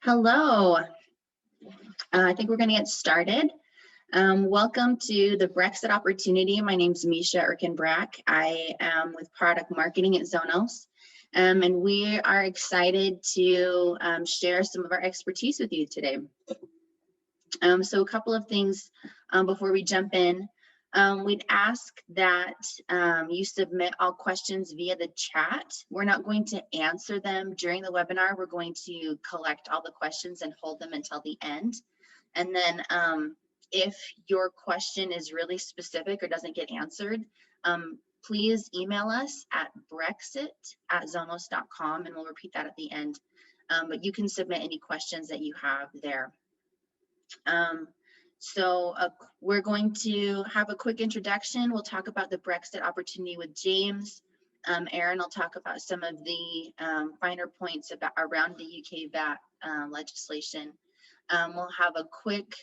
Hello. I think we're going to get started. Welcome to the Brexit Opportunity. My name is Misha Erkenbrack. I am with Product Marketing at Zonos, and we are excited to share some of our expertise with you today. So a couple of things before we jump in. We'd ask that you submit all questions via the chat. We're not going to answer them during the webinar. We're going to collect all the questions and hold them until the end. And then if your question is really specific or doesn't get answered, please email us at brexit@zonos.com, and we'll repeat that at the end. But you can submit any questions that you have there. We're going to have a quick introduction. We'll talk about the Brexit opportunity with James. Aaron will talk about some of the finer points around the UK VAT legislation. We'll have a quick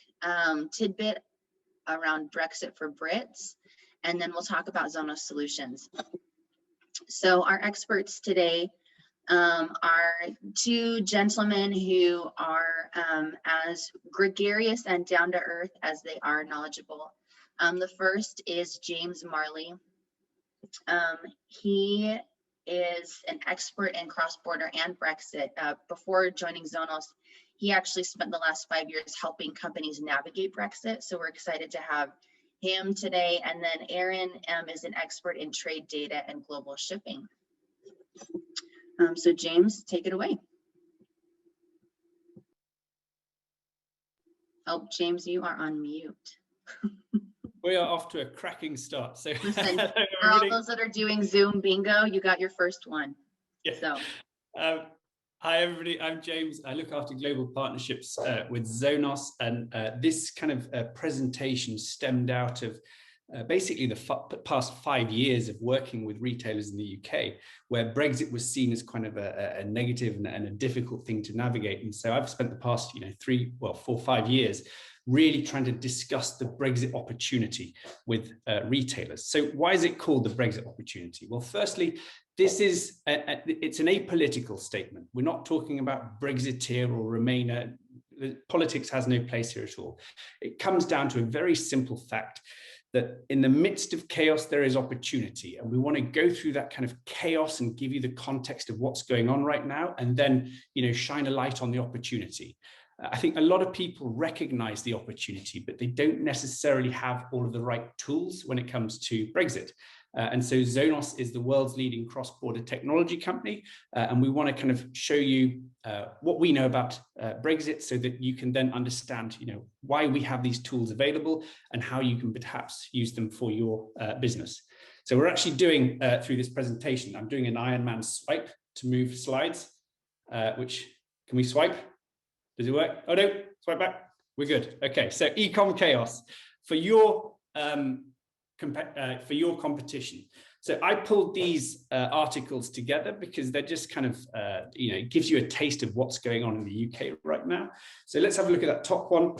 tidbit around Brexit for Brits, and then we'll talk about Zonos solutions. So our experts today are two gentlemen who are as gregarious and down to earth as they are knowledgeable. The first is James Marley. He is an expert in cross-border and Brexit. Before joining Zonos, he actually spent the last 5 years helping companies navigate Brexit. So we're excited to have him today. And then Aaron is an expert in trade data and global shipping. So James, take it away. Oh, James, you are on mute. We are off to a cracking start. So listen, for all those that are doing Zoom bingo, you got your first one. Yeah. So hi everybody, I'm James. I look after global partnerships with Zonos, and this kind of presentation stemmed out of basically the past 5 years of working with retailers in the UK, where Brexit was seen as kind of a negative and a difficult thing to navigate. And so I've spent the past 4 or 5 years really trying to discuss the Brexit opportunity with retailers. So why is it called the Brexit opportunity? Well, firstly, this is it's an apolitical statement. We're not talking about Brexiteer or Remainer. Politics has no place here at all. It comes down to a very simple fact that in the midst of chaos, there is opportunity. And we want to go through that kind of chaos and give you the context of what's going on right now, and then, shine a light on the opportunity. I think a lot of people recognize the opportunity, but they don't necessarily have all of the right tools when it comes to Brexit. And so Zonos is the world's leading cross-border technology company, and we want to kind of show you what we know about Brexit, so that you can then understand, why we have these tools available and how you can perhaps use them for your business. So we're actually doing through this presentation, I'm doing an Iron Man swipe to move slides. Can we swipe? Does it work? Oh no, swipe back. We're good. Okay, so e-com chaos for your competition. So I pulled these articles together because they're just kind of, it gives you a taste of what's going on in the UK right now. So let's have a look at that top one.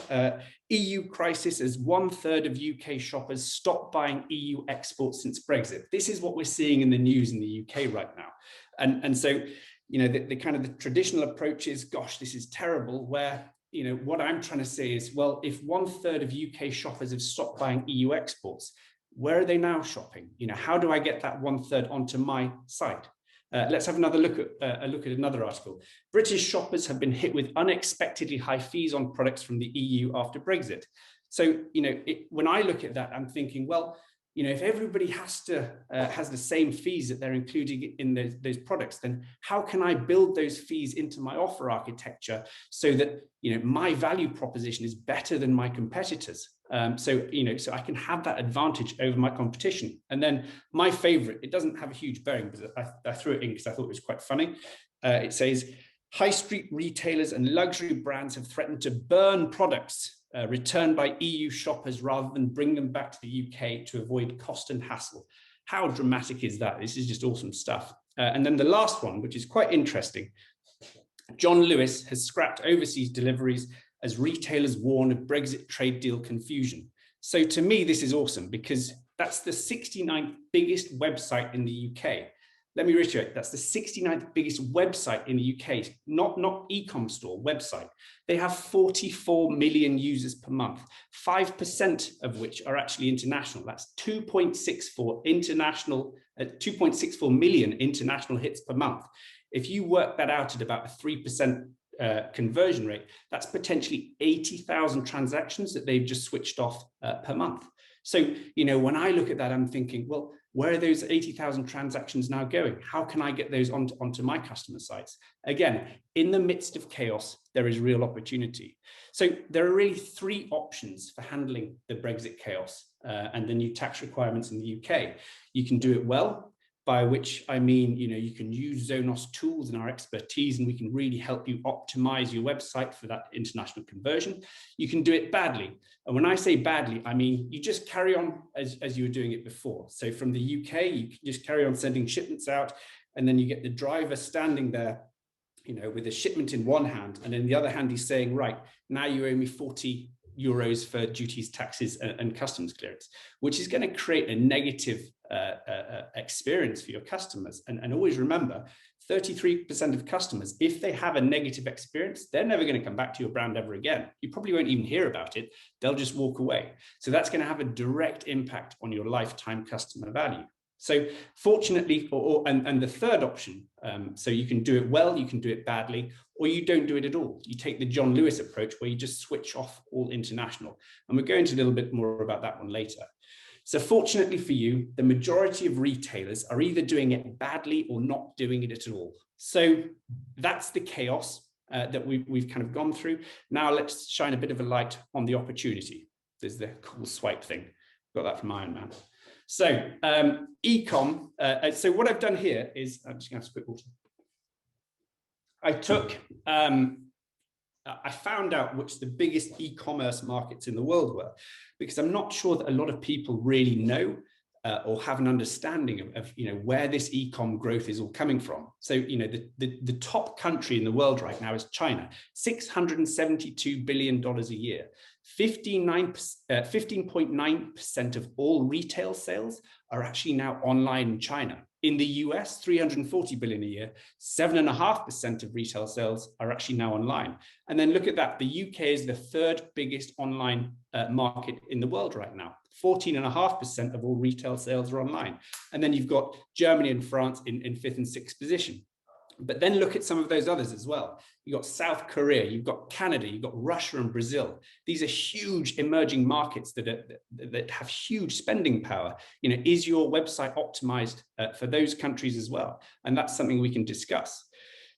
EU crisis as 1/3 of UK shoppers stop buying EU exports since Brexit. This is what we're seeing in the news in the UK right now. And so, the kind of the traditional approach is, gosh, this is terrible, where what I'm trying to say is, well, if 1/3 of UK shoppers have stopped buying EU exports, where are they now shopping? How do I get that 1/3 onto my site? Let's have another look at another article. British shoppers have been hit with unexpectedly high fees on products from the EU after Brexit. So, when I look at that, I'm thinking, well, if everybody has the same fees that they're including in those products, then how can I build those fees into my offer architecture so that my value proposition is better than my competitors? So I can have that advantage over my competition. And then my favorite, it doesn't have a huge bearing, but I threw it in because I thought it was quite funny. It says, high street retailers and luxury brands have threatened to burn products returned by EU shoppers rather than bring them back to the UK to avoid cost and hassle. How dramatic is that? This is just awesome stuff. And then the last one, which is quite interesting. John Lewis has scrapped overseas deliveries as retailers warn of Brexit trade deal confusion. So to me, this is awesome because that's the 69th biggest website in the UK. Let me reiterate, that's the 69th biggest website in the UK, not e-com store, website. They have 44 million users per month, 5% of which are actually international. That's 2.64 million international hits per month. If you work that out at about a 3% conversion rate, that's potentially 80,000 transactions that they've just switched off per month. So, you know, when I look at that, I'm thinking, well, where are those 80,000 transactions now going? How can I get those onto my customer sites? Again, in the midst of chaos, there is real opportunity. So there are really three options for handling the Brexit chaos and the new tax requirements in the UK. You can do it well, by which I mean, you know, you can use Zonos tools and our expertise, and we can really help you optimize your website for that international conversion. You can do it badly. And when I say badly, I mean, you just carry on as you were doing it before. So from the UK, you can just carry on sending shipments out, and then you get the driver standing there, you know, with a shipment in one hand, and in the other hand, he's saying, right, now you owe me 40 euros for duties, taxes, and customs clearance, which is going to create a negative experience for your customers. And always remember, 33% of customers, if they have a negative experience, they're never going to come back to your brand ever again. You probably won't even hear about it. They'll just walk away. So that's going to have a direct impact on your lifetime customer value. So fortunately, and the third option, so you can do it well, you can do it badly, or you don't do it at all. You take the John Lewis approach where you just switch off all international. And we'll go into a little bit more about that one later. So fortunately for you, the majority of retailers are either doing it badly or not doing it at all. So that's the chaos that we've kind of gone through. Now let's shine a bit of a light on the opportunity. There's the cool swipe thing. Got that from Iron Man. So e-com, so what I've done here is, I'm just going to have a quick water. I found out which the biggest e-commerce markets in the world were, because I'm not sure that a lot of people really know or have an understanding of you know, where this e-com growth is all coming from. So, you know, the top country in the world right now is China, $672 billion a year. 15.9% of all retail sales are actually now online in China. In the US, 340 billion a year, 7.5% of retail sales are actually now online. And then look at that, the UK is the third biggest online market in the world right now. 14.5% of all retail sales are online. And then you've got Germany and France in fifth and sixth position. But then look at some of those others as well. You've got South Korea, you've got Canada, you've got Russia and Brazil. These are huge emerging markets that have huge spending power. You know, is your website optimized for those countries as well? And that's something we can discuss.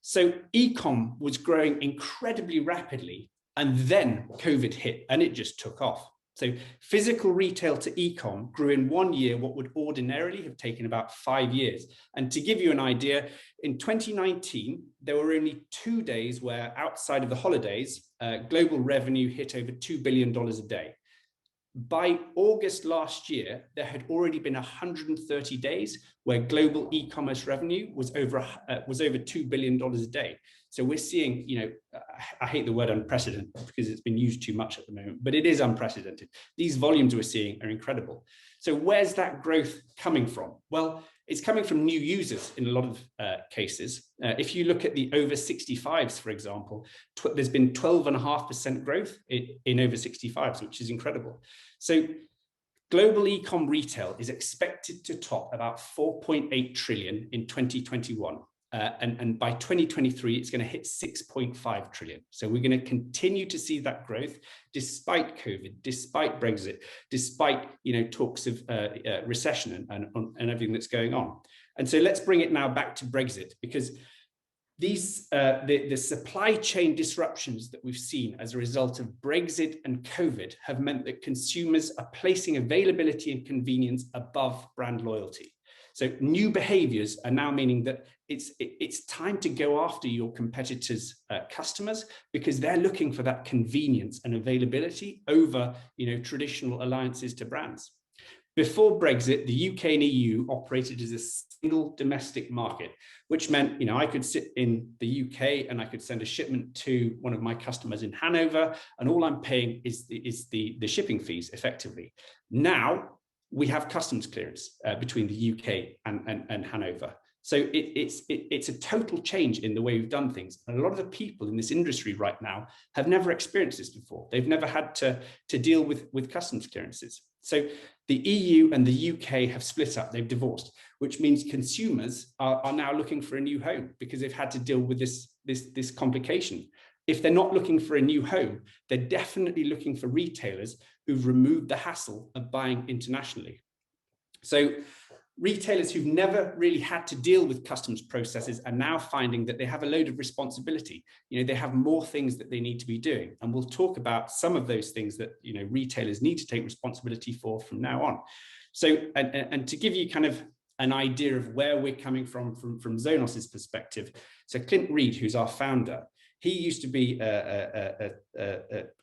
So e-com was growing incredibly rapidly, and then COVID hit and it just took off. So physical retail to e-com grew in 1 year what would ordinarily have taken about 5 years. And to give you an idea, in 2019, there were only 2 days where, outside of the holidays, global revenue hit over $2 billion a day. By August last year, there had already been 130 days where global e-commerce revenue was over $2 billion a day. So we're seeing, you know, I hate the word unprecedented because it's been used too much at the moment, but it is unprecedented. These volumes we're seeing are incredible. So where's that growth coming from? Well, it's coming from new users in a lot of cases. If you look at the over 65s, for example, there's been 12.5% growth in over 65s, which is incredible. So global e-com retail is expected to top about 4.8 trillion in 2021. And by 2023, it's going to hit 6.5 trillion. So we're going to continue to see that growth despite COVID, despite Brexit, despite, you know, talks of recession and everything that's going on. And so let's bring it now back to Brexit, because these the supply chain disruptions that we've seen as a result of Brexit and COVID have meant that consumers are placing availability and convenience above brand loyalty. So new behaviors are now meaning that it's time to go after your competitors' customers, because they're looking for that convenience and availability over, you know, traditional alliances to brands. Before Brexit, the UK and EU operated as a single domestic market, which meant, you know, I could sit in the UK and I could send a shipment to one of my customers in Hanover, and all I'm paying is the shipping fees effectively. Now we have customs clearance between the UK and Hanover. So it's a total change in the way we've done things. And a lot of the people in this industry right now have never experienced this before. They've never had to deal with customs clearances. So the EU and the UK have split up, they've divorced, which means consumers are now looking for a new home because they've had to deal with this complication. If they're not looking for a new home, they're definitely looking for retailers who've removed the hassle of buying internationally. So retailers who've never really had to deal with customs processes are now finding that they have a load of responsibility. You know, they have more things that they need to be doing. And we'll talk about some of those things that, you know, retailers need to take responsibility for from now on. So, and to give you kind of an idea of where we're coming from Zonos's perspective. So Clint Reed, who's our founder, he used to be an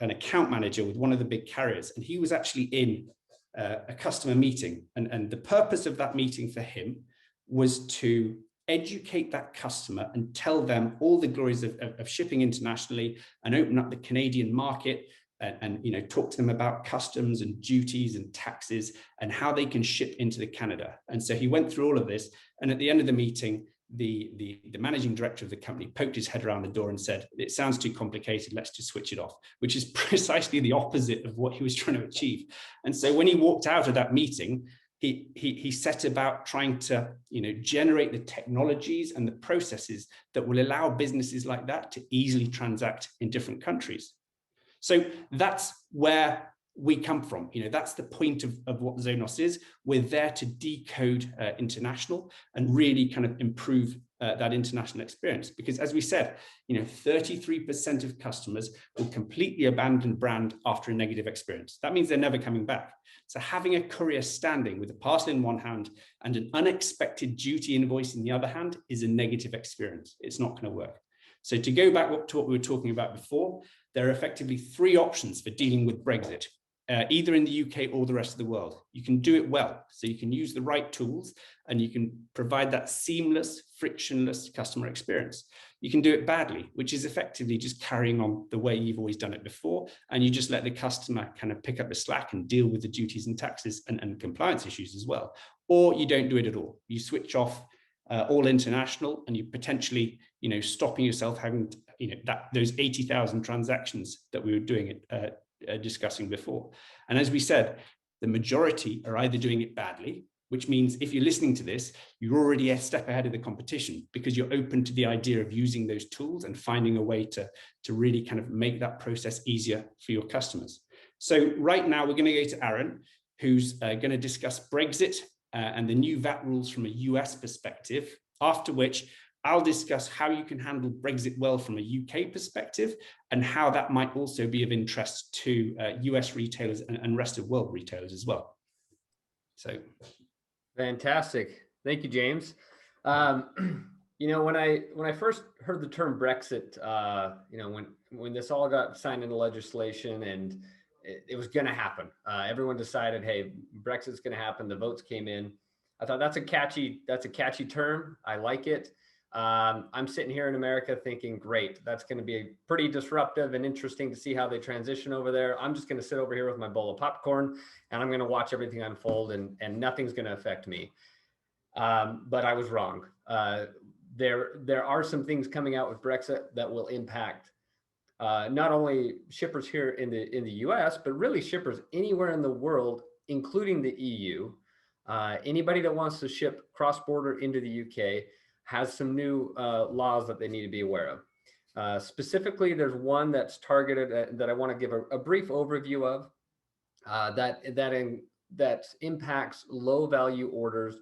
account manager with one of the big carriers, and he was actually in a customer meeting, and the purpose of that meeting for him was to educate that customer and tell them all the glories of shipping internationally and open up the Canadian market, and you know, talk to them about customs and duties and taxes and how they can ship into Canada. And so he went through all of this, and at the end of the meeting, the managing director of the company poked his head around the door and said, "It sounds too complicated, let's just switch it off," which is precisely the opposite of what he was trying to achieve. And so when he walked out of that meeting, he set about trying to, you know, generate the technologies and the processes that will allow businesses like that to easily transact in different countries. So that's where we come from. You know, that's the point of what Zonos is. We're there to decode international and really kind of improve that international experience. Because as we said, you know, 33% of customers will completely abandon brand after a negative experience. That means they're never coming back. So having a courier standing with a parcel in one hand and an unexpected duty invoice in the other hand is a negative experience. It's not going to work. So to go back to what we were talking about before, there are effectively three options for dealing with Brexit. Either in the UK or the rest of the world. You can do it well, so you can use the right tools and you can provide that seamless, frictionless customer experience. You can do it badly, which is effectively just carrying on the way you've always done it before, and you just let the customer kind of pick up the slack and deal with the duties and taxes and compliance issues as well. Or you don't do it at all. You switch off all international, and you potentially, you know, stopping yourself having, you know, those 80,000 transactions that we were doing discussing before. And as we said, the majority are either doing it badly, which means if you're listening to this, you're already a step ahead of the competition because you're open to the idea of using those tools and finding a way to really kind of make that process easier for your customers. So right now we're going to go to Aaron, who's going to discuss Brexit and the new VAT rules from a US perspective, after which I'll discuss how you can handle Brexit well from a UK perspective and how that might also be of interest to US retailers and rest of world retailers as well. So, fantastic. Thank you, James. You know, when I first heard the term Brexit, you know, when this all got signed into legislation and it was going to happen, everyone decided, hey, Brexit's going to happen. The votes came in. I thought that's a catchy term. I like it. I'm sitting here in America thinking, great, that's going to be pretty disruptive and interesting to see how they transition over there. I'm just going to sit over here with my bowl of popcorn and I'm going to watch everything unfold and nothing's going to affect me. But I was wrong. There are some things coming out with Brexit that will impact not only shippers here in the US, but really shippers anywhere in the world, including the EU. Anybody that wants to ship cross-border into the UK has some new laws that they need to be aware of. Specifically, there's one that's targeted that I want to give a brief overview of that impacts low-value orders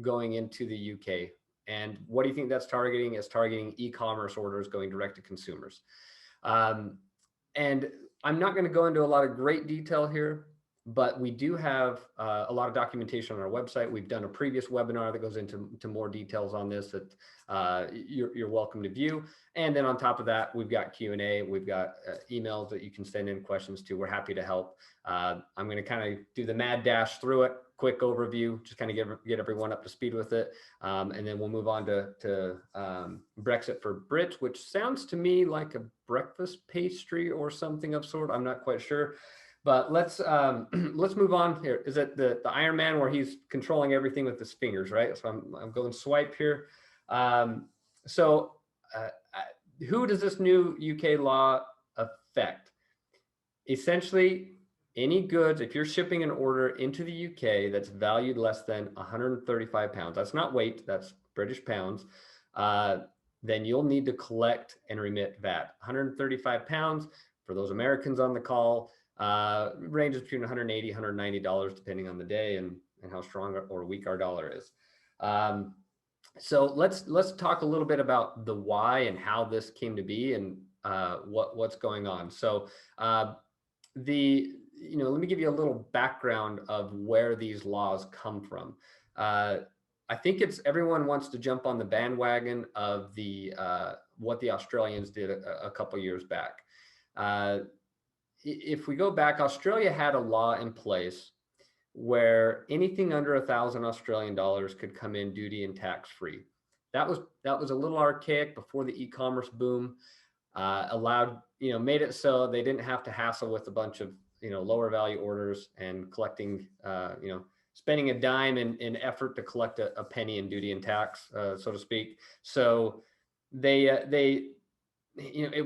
going into the UK. And what do you think that's targeting? It's targeting e-commerce orders going direct to consumers. And I'm not going to go into a lot of great detail here, but we do have a lot of documentation on our website. We've done a previous webinar that goes into more details on this that you're welcome to view. And then on top of that, we've got Q&A. We've got emails that you can send in questions to. We're happy to help. I'm going to kind of do the mad dash through it, quick overview, just kind of get everyone up to speed with it. And then we'll move on to Brexit for Brits, which sounds to me like a breakfast pastry or something of sort. I'm not quite sure. But let's move on here. Is it the Iron Man where he's controlling everything with his fingers, right? So I'm going swipe here. So who does this new UK law affect? Essentially, any goods, if you're shipping an order into the UK that's valued less than 135 pounds, that's not weight, that's British pounds, then you'll need to collect and remit VAT. 135 pounds, for those Americans on the call, ranges between $180, $190, depending on the day and how strong or weak our dollar is. So let's talk a little bit about the why and how this came to be and what's going on. So let me give you a little background of where these laws come from. I think everyone wants to jump on the bandwagon of what the Australians did a couple years back. If we go back, Australia had a law in place where anything under 1,000 Australian dollars could come in duty and tax free. That was a little archaic before the e-commerce boom. Made it so they didn't have to hassle with a bunch of lower value orders and collecting spending a dime in effort to collect a penny in duty and tax, so to speak. So it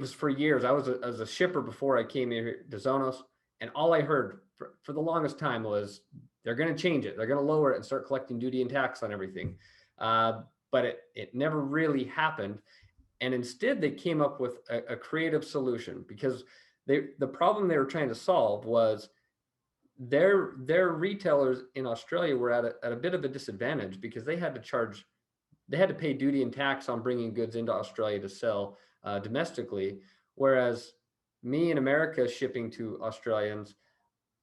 was for years. I was a shipper before I came here to Zonos, and all I heard for the longest time was they're going to change it. They're going to lower it and start collecting duty and tax on everything. But it never really happened. And instead, they came up with a creative solution, because the problem they were trying to solve was their retailers in Australia were at a bit of a disadvantage, because they had to pay duty and tax on bringing goods into Australia to sell domestically, whereas me in America shipping to Australians,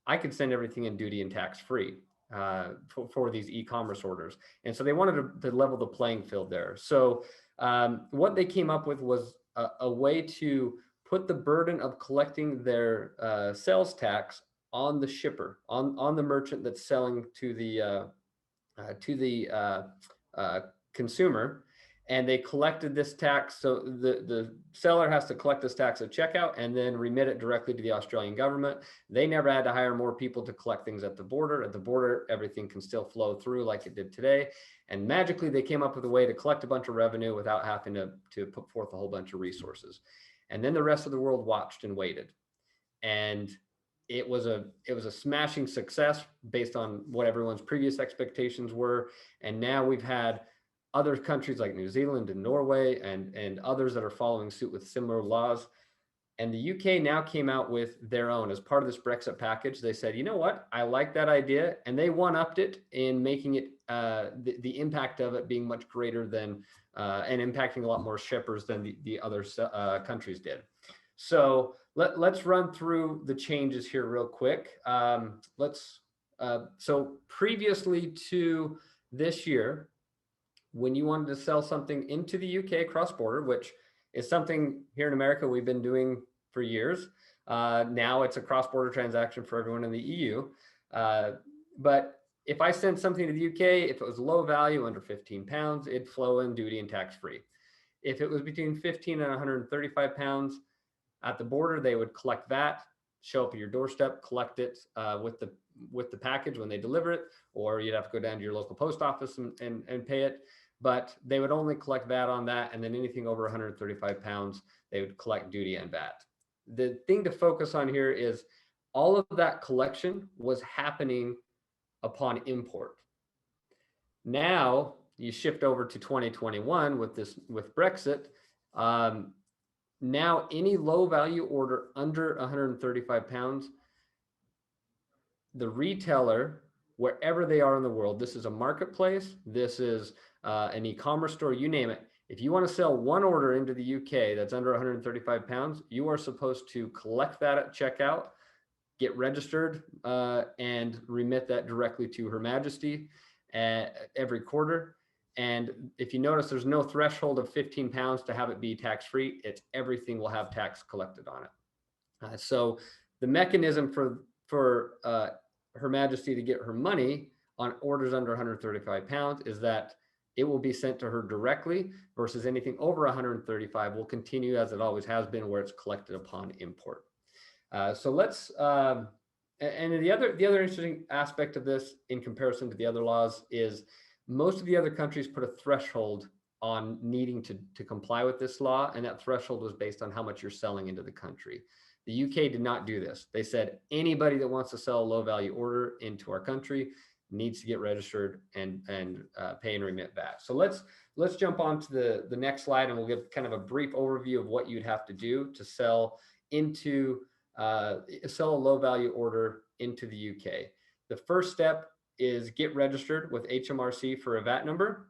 I could send everything in duty and tax free for these e-commerce orders. And so they wanted to level the playing field there. So what they came up with was a way to put the burden of collecting their sales tax on the shipper, on the merchant that's selling to the consumer. And they collected this tax. So the seller has to collect this tax at checkout and then remit it directly to the Australian government. They never had to hire more people to collect things at the border. At the border, everything can still flow through like it did today. And magically, they came up with a way to collect a bunch of revenue without having to put forth a whole bunch of resources. And then the rest of the world watched and waited. And it was a smashing success based on what everyone's previous expectations were. And now we've had other countries like New Zealand and Norway and others that are following suit with similar laws. And the UK now came out with their own as part of this Brexit package. They said, you know what, I like that idea. And they one-upped it in making it the impact of it being much greater than and impacting a lot more shippers than the other countries did. So let's run through the changes here real quick. So previously to this year, when you wanted to sell something into the UK cross-border, which is something here in America we've been doing for years. Now it's a cross-border transaction for everyone in the EU. But if I sent something to the UK, if it was low value, under 15 pounds, it'd flow in duty and tax-free. If it was between 15 and 135 pounds, at the border, they would collect VAT, show up at your doorstep, collect it with the package when they deliver it, or you'd have to go down to your local post office and pay it. But they would only collect VAT on that, and then anything over 135 pounds, they would collect duty and VAT. The thing to focus on here is all of that collection was happening upon import. Now you shift over to 2021 with Brexit. Now any low value order under 135 pounds, the retailer, wherever they are in the world, this is a marketplace, this is an e-commerce store, you name it. If you want to sell one order into the UK that's under 135 pounds, you are supposed to collect that at checkout, get registered, and remit that directly to Her Majesty every quarter. And if you notice, there's no threshold of 15 pounds to have it be tax-free. It's everything will have tax collected on it. So the mechanism for Her Majesty to get her money on orders under 135 pounds is that it will be sent to her directly, versus anything over 135 will continue as it always has been, where it's collected upon import. So let's, and the other interesting aspect of this in comparison to the other laws is most of the other countries put a threshold on needing to comply with this law, and that threshold was based on how much you're selling into the country. The UK did not do this. They said anybody that wants to sell a low value order into our country needs to get registered and pay and remit VAT. So let's jump on to the next slide, and we'll give kind of a brief overview of what you'd have to do to sell a low value order into the UK. The first step is get registered with HMRC for a VAT number.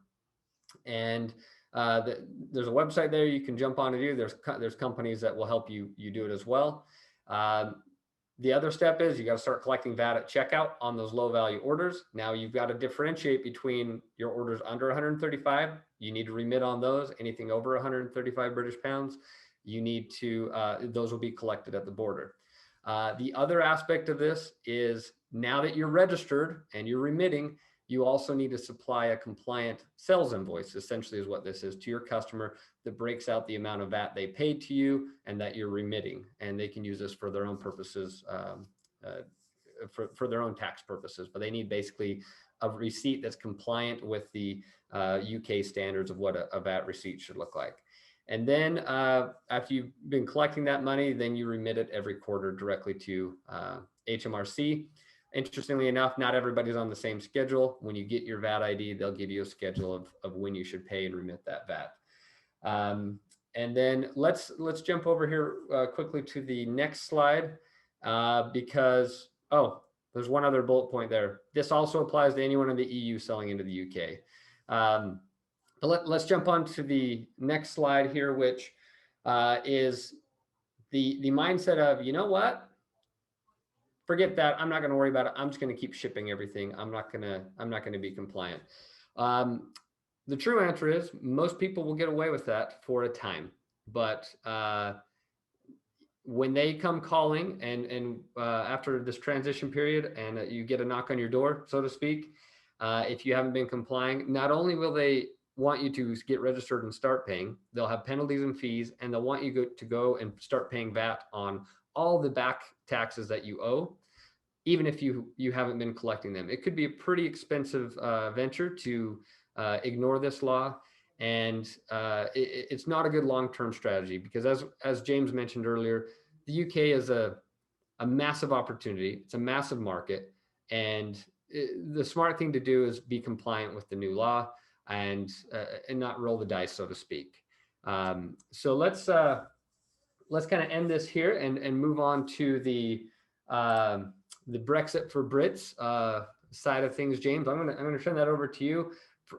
And there's a website there you can jump on to do. There's companies that will help you do it as well. The other step is you got to start collecting VAT at checkout on those low value orders. Now you've got to differentiate between your orders under 135. You need to remit on those. Anything over 135 British pounds, you need to, those will be collected at the border. The other aspect of this is now that you're registered and you're remitting, you also need to supply a compliant sales invoice, essentially is what this is, to your customer that breaks out the amount of VAT they paid to you and that you're remitting. And they can use this for their own purposes, for their own tax purposes, but they need basically a receipt that's compliant with the UK standards of what a VAT receipt should look like. And then after you've been collecting that money, then you remit it every quarter directly to HMRC. Interestingly enough, not everybody's on the same schedule. When you get your VAT ID, they'll give you a schedule of when you should pay and remit that VAT. And then let's jump over here quickly to the next slide because, there's one other bullet point there. This also applies to anyone in the EU selling into the UK. But let's jump on to the next slide here, which is the mindset of, you know what? Forget that. I'm not going to worry about it. I'm just going to keep shipping everything. I'm not going to be compliant. The true answer is most people will get away with that for a time, but when they come calling and after this transition period and you get a knock on your door, so to speak, if you haven't been complying, not only will they want you to get registered and start paying, they'll have penalties and fees, and they'll want you to go and start paying VAT on all the back taxes that you owe, even if you haven't been collecting them. It could be a pretty expensive venture to ignore this law, and it's not a good long-term strategy because as James mentioned earlier, the UK is a massive opportunity. It's a massive market, and the smart thing to do is be compliant with the new law and not roll the dice, so to speak. So let's kind of end this here and move on to the Brexit for Brits side of things. James, I'm gonna turn that over to you.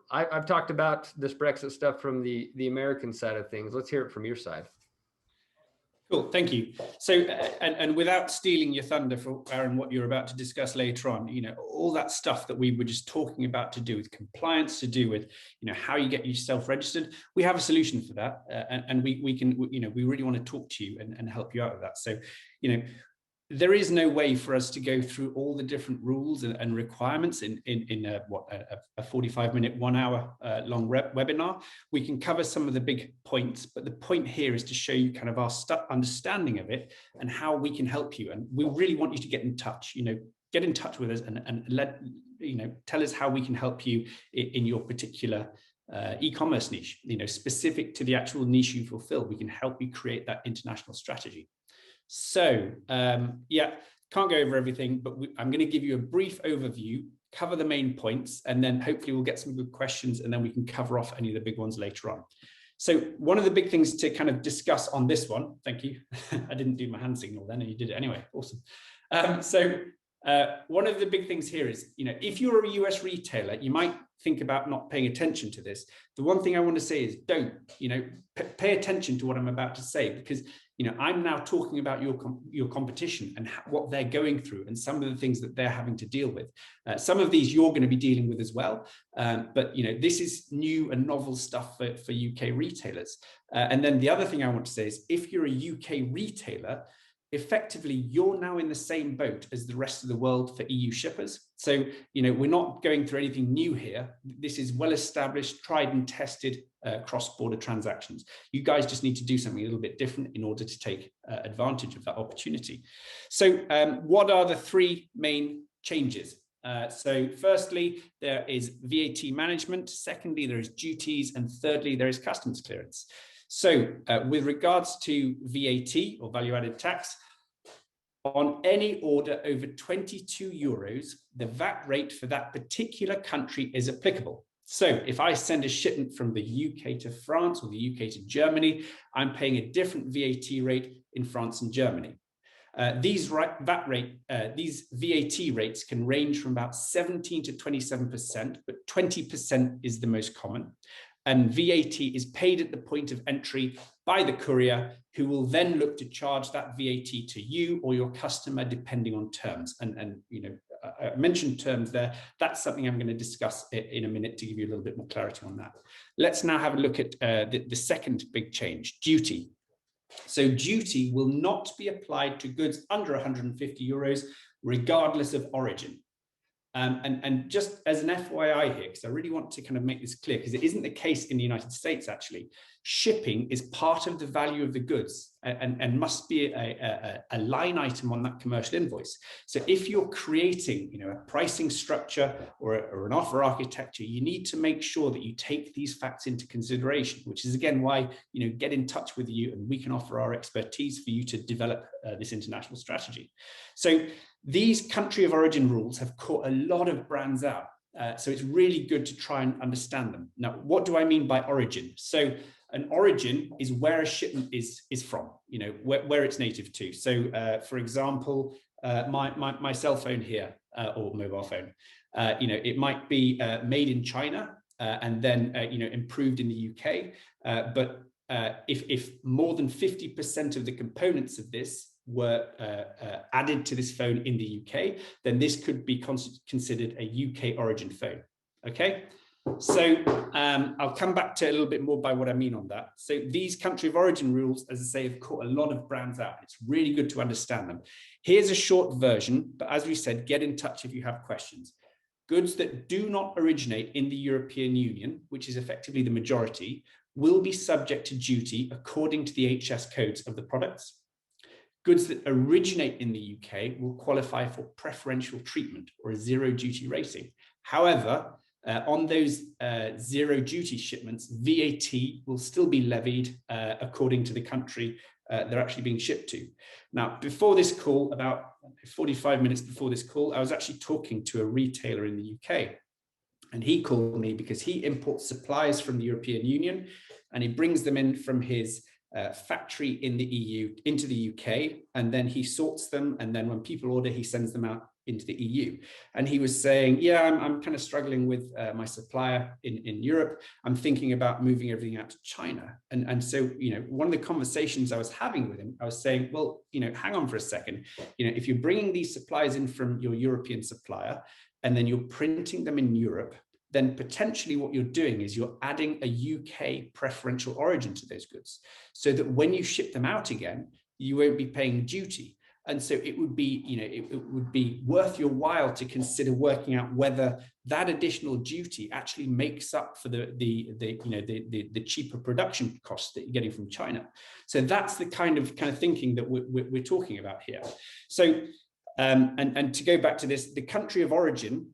I've talked about this Brexit stuff from the American side of things. Let's hear it from your side. Cool, thank you. So, and without stealing your thunder for Aaron, what you're about to discuss later on, all that stuff that we were just talking about to do with compliance, to do with, how you get yourself registered, we have a solution for that, and we can, we really want to talk to you and help you out with that. So, there is no way for us to go through all the different rules and requirements in a 45-minute, 1 hour long webinar. We can cover some of the big points, but the point here is to show you kind of our understanding of it and how we can help you. And we really want you to get in touch, get in touch with us and tell us how we can help you in your particular e-commerce niche, specific to the actual niche you fulfill. We can help you create that international strategy. So, can't go over everything, but I'm going to give you a brief overview, cover the main points, and then hopefully we'll get some good questions, and then we can cover off any of the big ones later on. So one of the big things to kind of discuss on this one, thank you. I didn't do my hand signal then, and you did it anyway. Awesome. One of the big things here is, if you're a US retailer, you might think about not paying attention to this. The one thing I want to say is don't, pay attention to what I'm about to say, because I'm now talking about your competition and what they're going through and some of the things that they're having to deal with. Some of these you're going to be dealing with as well. But this is new and novel stuff for UK retailers. And then the other thing I want to say is if you're a UK retailer, effectively, you're now in the same boat as the rest of the world for EU shippers. So, we're not going through anything new here. This is well-established, tried and tested cross-border transactions. You guys just need to do something a little bit different in order to take advantage of that opportunity. So what are the three main changes? So firstly, there is VAT management. Secondly, there is duties. And thirdly, there is customs clearance. So with regards to VAT or value added tax, on any order over 22 euros, the VAT rate for that particular country is applicable. So if I send a shipment from the UK to France or the UK to Germany, I'm paying a different VAT rate in France and Germany. These VAT rates can range from about 17 to 27%, but 20% is the most common. And VAT is paid at the point of entry by the courier, who will then look to charge that VAT to you or your customer, depending on terms. And you know, I mentioned terms there. That's something I'm going to discuss in a minute to give you a little bit more clarity on that. Let's now have a look at the second big change, duty. So duty will not be applied to goods under 150 euros, regardless of origin. And just as an FYI here, because I really want to kind of make this clear, because it isn't the case in the United States, actually. Shipping is part of the value of the goods and must be a line item on that commercial invoice. So if you're creating, you know, a pricing structure or an offer architecture, you need to make sure that you take these facts into consideration, which is again why, you know, get in touch with you and we can offer our expertise for you to develop this international strategy. So these country of origin rules have caught a lot of brands out. So it's really good to try and understand them. Now, what do I mean by origin? So an origin is where a shipment is from, you know, where it's native to. So for example, my cell phone here or mobile phone, you know, it might be made in China and then, you know, improved in the UK. But if more than 50% of the components of this were added to this phone in the UK, then this could be considered a UK origin phone. Okay, so I'll come back to a little bit more by what I mean on that. So these country of origin rules, as I say, have caught a lot of brands out. It's really good to understand them. Here's a short version, but as we said, get in touch if you have questions. Goods that do not originate in the European Union, which is effectively the majority, will be subject to duty according to the HS codes of the products. Goods that originate in the UK will qualify for preferential treatment or a zero duty rating. However, on those zero duty shipments, VAT will still be levied according to the country they're actually being shipped to. Now, before this call, about 45 minutes before this call, I was actually talking to a retailer in the UK. And he called me because he imports supplies from the European Union and he brings them in from his factory in the EU into the UK, and then he sorts them, and then when people order, he sends them out into the EU. And he was saying, yeah, I'm kind of struggling with my supplier in Europe. I'm thinking about moving everything out to China. And so, you know, one of the conversations I was having with him, I was saying, well, you know, hang on for a second. You know, if you're bringing these supplies in from your European supplier, and then you're printing them in Europe, then potentially what you're doing is you're adding a UK preferential origin to those goods, so that when you ship them out again, you won't be paying duty. And so it would be, you know, it would be worth your while to consider working out whether that additional duty actually makes up for the cheaper production costs that you're getting from China. So that's the kind of thinking that we're talking about here. So and to go back to this, the country of origin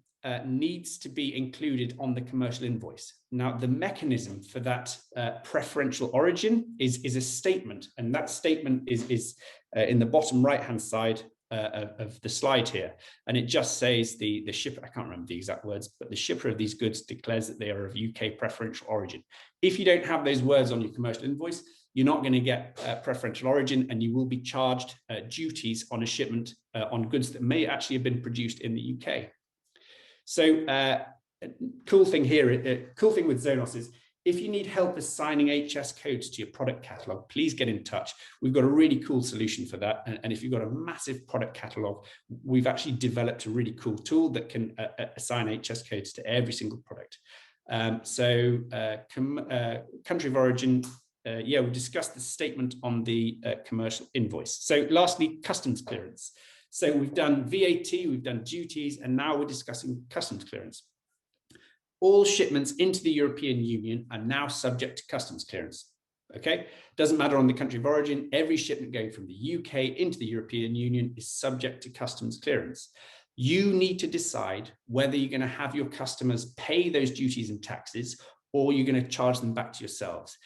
needs to be included on the commercial invoice. Now, the mechanism for that preferential origin is a statement, and that statement is in the bottom right-hand side of the slide here, and it just says the shipper, I can't remember the exact words, but the shipper of these goods declares that they are of UK preferential origin. If you don't have those words on your commercial invoice, you're not going to get preferential origin, and you will be charged duties on a shipment on goods that may actually have been produced in the UK. So cool thing here, cool thing with Zonos is if you need help assigning HS codes to your product catalog, please get in touch. We've got a really cool solution for that. And if you've got a massive product catalog, we've actually developed a really cool tool that can assign HS codes to every single product. Country of origin, yeah, we discussed the statement on the commercial invoice. So lastly, customs clearance. So we've done VAT, we've done duties, and now we're discussing customs clearance. All shipments into the European Union are now subject to customs clearance. Okay, doesn't matter on the country of origin, every shipment going from the UK into the European Union is subject to customs clearance. You need to decide whether you're going to have your customers pay those duties and taxes, or you're going to charge them back to yourselves.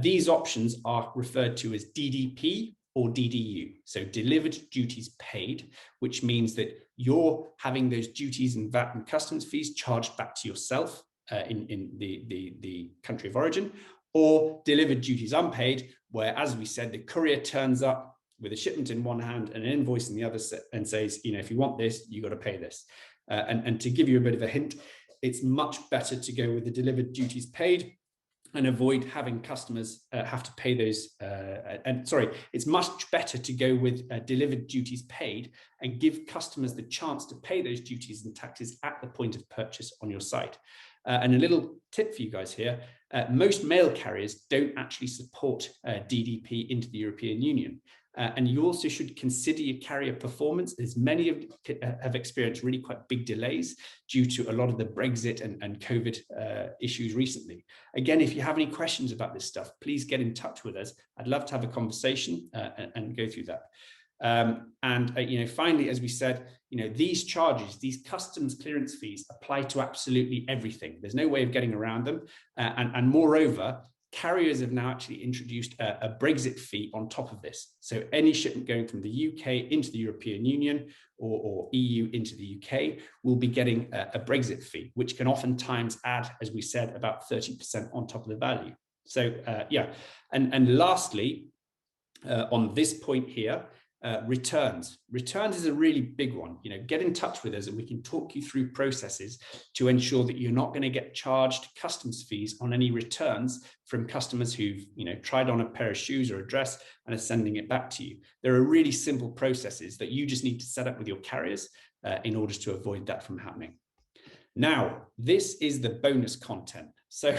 These options are referred to as DDP or DDU, so delivered duties paid, which means that you're having those duties and VAT and customs fees charged back to yourself in the country of origin, or delivered duties unpaid, where, as we said, the courier turns up with a shipment in one hand and an invoice in the other and says, you know, if you want this, you got to pay this. And to give you a bit of a hint, it's much better to go with the delivered duties paid and avoid having customers have to pay those. It's much better to go with delivered duties paid and give customers the chance to pay those duties and taxes at the point of purchase on your site. And a little tip for you guys here, most mail carriers don't actually support DDP into the European Union. And you also should consider your carrier performance, as many have experienced really quite big delays due to a lot of the Brexit and COVID issues recently. Again, if you have any questions about this stuff, please get in touch with us. I'd love to have a conversation and go through that. Finally, as we said, these charges, these customs clearance fees apply to absolutely everything. There's no way of getting around them. And moreover, carriers have now actually introduced a Brexit fee on top of this. So any shipment going from the UK into the European Union or EU into the UK will be getting a Brexit fee, which can oftentimes add, as we said, about 30% on top of the value. So and lastly, on this point here, returns. Returns is a really big one. Get in touch with us and we can talk you through processes to ensure that you're not going to get charged customs fees on any returns from customers who've tried on a pair of shoes or a dress and are sending it back to you. There are really simple processes that you just need to set up with your carriers in order to avoid that from happening. Now, this is the bonus content. So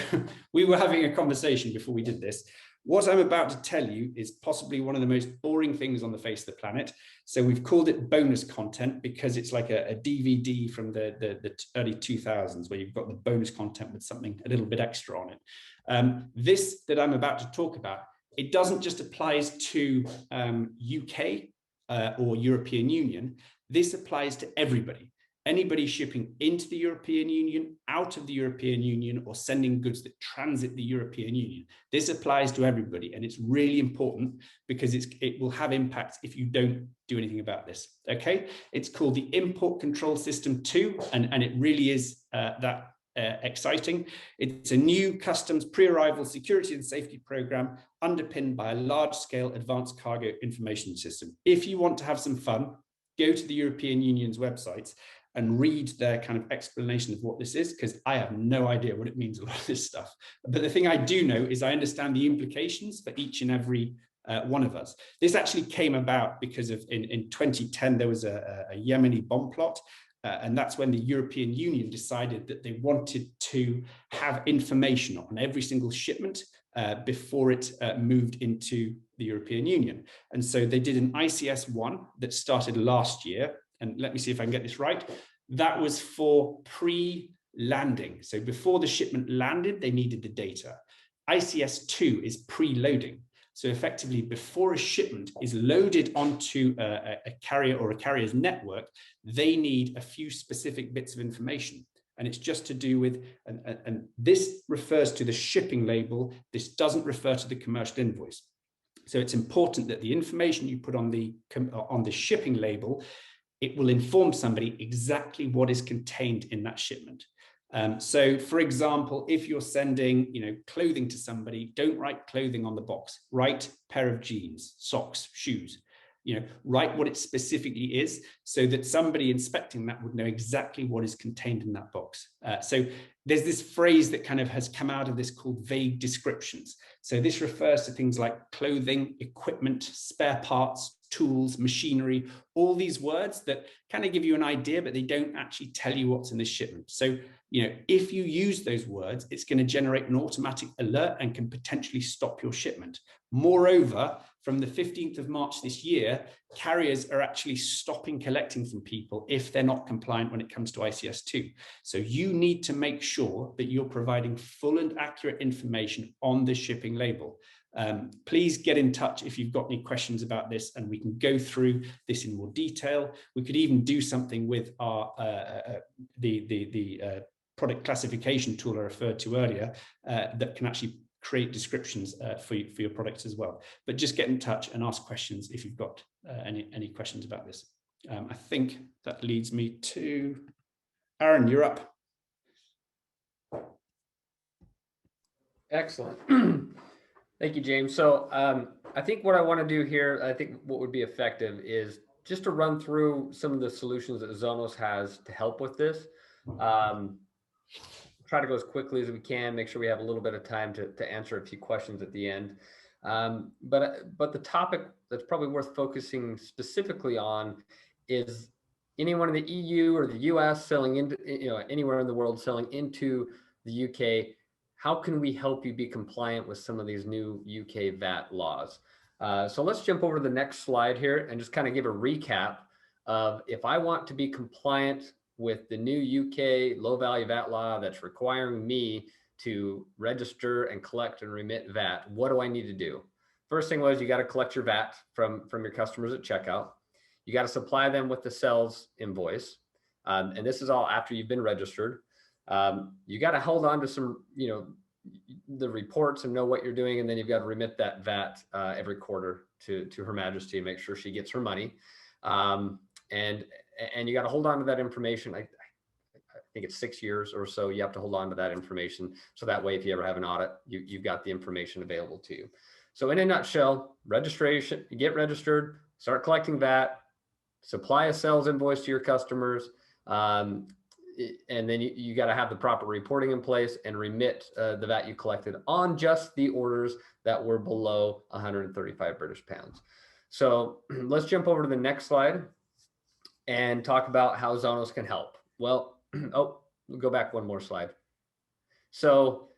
we were having a conversation before we did this. What I'm about to tell you is possibly one of the most boring things on the face of the planet. So we've called it bonus content because it's like a DVD from the early 2000s where you've got the bonus content with something a little bit extra on it. This that I'm about to talk about, it doesn't just apply to UK or European Union. This applies to everybody. Anybody shipping into the European Union, out of the European Union, or sending goods that transit the European Union. This applies to everybody, and it's really important because it will have impacts if you don't do anything about this, okay? It's called the Import Control System 2, and it really is exciting. It's a new customs pre-arrival security and safety program underpinned by a large-scale advanced cargo information system. If you want to have some fun, go to the European Union's websites and read their kind of explanation of what this is, because I have no idea what it means, a lot of this stuff. But the thing I do know is I understand the implications for each and every one of us. This actually came about because of in 2010, there was a Yemeni bomb plot. And that's when the European Union decided that they wanted to have information on every single shipment before it moved into the European Union. And so they did an ICS-1 that started last year. And let me see if I can get this right. That was for pre-landing. So before the shipment landed, they needed the data. ICS-2 is pre-loading. So effectively, before a shipment is loaded onto a carrier or a carrier's network, they need a few specific bits of information. And it's just to do with, and this refers to the shipping label. This doesn't refer to the commercial invoice. So it's important that the information you put on the shipping label, it will inform somebody exactly what is contained in that shipment. So for example, if you're sending, clothing to somebody, don't write clothing on the box, write pair of jeans, socks, shoes, write what it specifically is so that somebody inspecting that would know exactly what is contained in that box. So there's this phrase that kind of has come out of this called vague descriptions. So this refers to things like clothing, equipment, spare parts, tools, machinery, all these words that kind of give you an idea, but they don't actually tell you what's in this shipment. So, if you use those words, it's going to generate an automatic alert and can potentially stop your shipment. Moreover, from the 15th of March this year, carriers are actually stopping collecting from people if they're not compliant when it comes to ICS-2. So you need to make sure that you're providing full and accurate information on the shipping label. Please get in touch if you've got any questions about this, and we can go through this in more detail. We could even do something with our the product classification tool I referred to earlier that can actually create descriptions for your products as well. But just get in touch and ask questions if you've got any questions about this. I think that leads me to Aaron. You're up. Excellent. Thank you, James. So I think what I want to do here, I think what would be effective is just to run through some of the solutions that Zonos has to help with this. Try to go as quickly as we can, make sure we have a little bit of time to answer a few questions at the end. But the topic that's probably worth focusing specifically on is anyone in the EU or the US selling into, anywhere in the world selling into the UK. How can we help you be compliant with some of these new UK VAT laws? So let's jump over to the next slide here and just kind of give a recap of if I want to be compliant with the new UK low value VAT law that's requiring me to register and collect and remit VAT, what do I need to do? First thing was you got to collect your VAT from your customers at checkout. You got to supply them with the sales invoice. And this is all after you've been registered. You got to hold on to some, the reports and know what you're doing. And then you've got to remit that VAT every quarter to Her Majesty and make sure she gets her money. And you got to hold on to that information. I think it's 6 years or so. You have to hold on to that information. So that way, if you ever have an audit, you've got the information available to you. So in a nutshell, registration, you get registered, start collecting VAT, supply a sales invoice to your customers. And then you got to have the proper reporting in place and remit the VAT you collected on just the orders that were below 135 British pounds. So let's jump over to the next slide and talk about how Zonos can help. Well, we'll go back one more slide. So